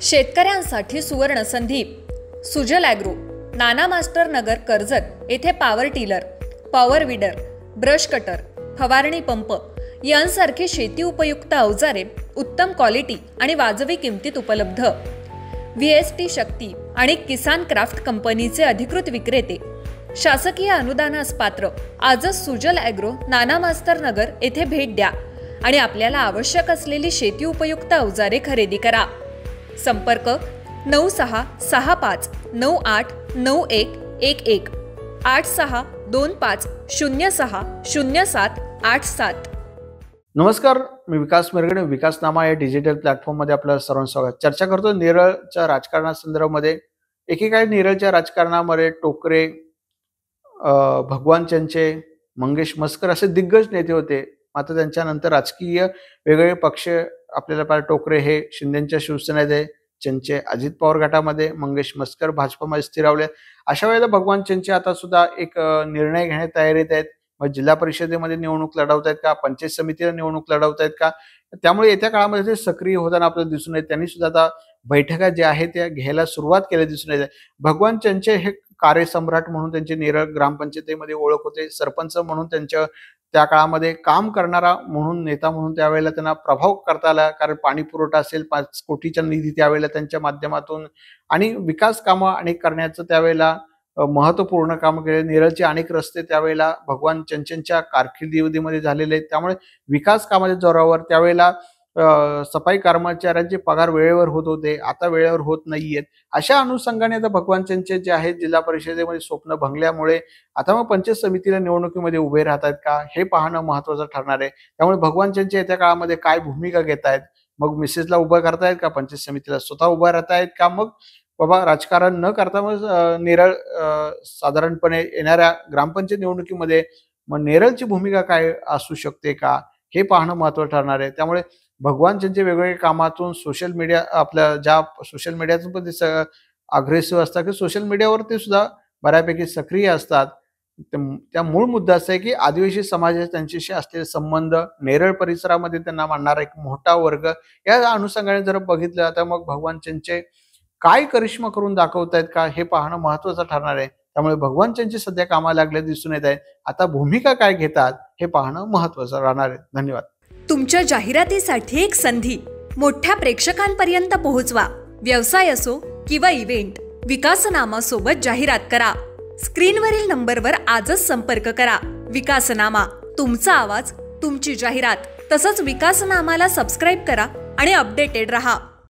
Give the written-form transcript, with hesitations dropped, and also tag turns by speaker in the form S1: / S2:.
S1: शेतकऱ्यांसाठी सुवर्ण संधी. सुजल ॲग्रो, नाना मास्टर नगर, कर्जत येथे power tiller, power weeder, brush cutter, फवारणी पंप यांसारखी शेती उपयुक्त अवजारे उत्तम क्वालिटी आणि वाजवी किमतीत उपलब्ध. VST शक्ती आणि किसान क्राफ्ट कंपनीचे अधिकृत विक्रेते. शासकीय अनुदानास पात्र. आजच सुजल ॲग्रो, नाना मास्टर नगर येथे भेट द्या आणि आपल्याला आवश्यक असलेली शेती उपयुक्त अवजारे खरेदी करा. संपर्क 9665989111 8625060787.
S2: नमस्कार, मी विकास मिरगणे. विकासनामा या डिजिटल प्लॅटफॉर्ममध्ये आपलं सर्वांचं स्वागत. चर्चा करतो नेरळच्या राजकारणासंदर्भामध्ये. एकेकाळी नेरळच्या राजकारणामध्ये टोकरे, भगवान चंचे, मंगेश मस्कर असे दिग्गज नेते होते. मात्र त्यांच्यानंतर राजकीय वेगवेगळे पक्ष आपल्याला पाहिजे. टोकरे हे शिंदेच्या शिवसेनेत आहे, चंचे अजित पवार गटामध्ये, मंगेश मस्कर भाजपमध्ये स्थिरावले. अशा वेळेला भगवान चंचे आता सुद्धा एक निर्णय घेण्यात तयारीत आहेत. मग जिल्हा परिषदेमध्ये निवडणूक लढवत आहेत का, पंचायत समितीला निवडणूक लढवत आहेत का, त्यामुळे येत्या काळामध्ये ते सक्रिय होताना आपल्याला दिसून येत. त्यांनी सुद्धा आता बैठका ज्या आहेत त्या घ्यायला सुरुवात केली दिसून येते. भगवान चंचे हे कार्यसम्राट म्हणून त्यांची नेरळ ग्रामपंचायतीमध्ये ओळख होते. सरपंच म्हणून त्यांच्या त्या काळामध्ये काम करणारा म्हणून, नेता म्हणून त्यावेळेला त्यांना प्रभाव करता आला. कारण पाणी पुरवठा असेल, 5 कोटीचा निधी त्यावेळेला त्यांच्या माध्यमातून आणि विकास कामं अनेक करण्याचं त्यावेळेला महत्वपूर्ण कामं केले. नेरळचे अनेक रस्ते त्यावेळेला भगवान चंचेंच्या कारकिर्दीमध्ये झालेले आहेत. त्यामुळे विकास कामाच्या जोरावर त्यावेळेला सफाई कर्मचाऱ्यांचे पगार वेळेवर होत होते, आता वेळेवर होत नाहीयेत. अशा अनुषंगाने आता भगवान चंचे जे आहेत जिल्हा परिषदेमध्ये स्वप्न भंगल्यामुळे आता मग पंचायत समितीला निवडणुकीमध्ये उभे राहतात का, हे पाहणं महत्वाचं ठरणार आहे. त्यामुळे भगवान चंचे येत्या काळामध्ये काय भूमिका घेत आहेत. मग मिसेसला उभं करतायत का, पंचायत समितीला स्वतः उभं राहतायत का, मग बाबा राजकारण न करता मग नेरळ साधारणपणे येणाऱ्या ग्रामपंचायत निवडणुकीमध्ये मग नेरळची भूमिका काय असू शकते का, हे पाहणं महत्वाचं ठरणार आहे. त्यामुळे भगवान चंचे वेगवेगळ्या कामातून सोशल मीडिया, आपल्या ज्या सोशल मीडियातून पण ते अग्रेसिव्ह असतात की सोशल मीडियावर ते सुद्धा बऱ्यापैकी सक्रिय असतात. त्या मूळ मुद्दा असा आहे की आदिवासी समाजाचे त्यांच्याशी असलेले संबंध, नेरळ परिसरामध्ये त्यांना मानणारा एक मोठा वर्ग, या अनुषंगाने जर बघितलं तर मग भगवान चंचे काय करिश्मा करून दाखवतायत का, हे पाहणं महत्वाचं ठरणार आहे. त्यामुळे भगवान चंचे सध्या कामाला लागले दिसून येत आहेत. आता भूमिका काय घेतात हे पाहणं महत्वाचं राहणार आहे. धन्यवाद.
S1: तुमच्या जाहिरातीसाठी एक संधी मोठ्या प्रेक्षकांपर्यंत पोहोचवा. व्यवसाय असो किंवा इव्हेंट, विकासनामा सोबत जाहिरात करा. स्क्रीनवरील नंबरवर आजच संपर्क करा. विकासनामा, तुमचा आवाज, तुमची जाहिरात. तसंच विकासनामाला सबस्क्राईब करा आणि अपडेटेड रहा.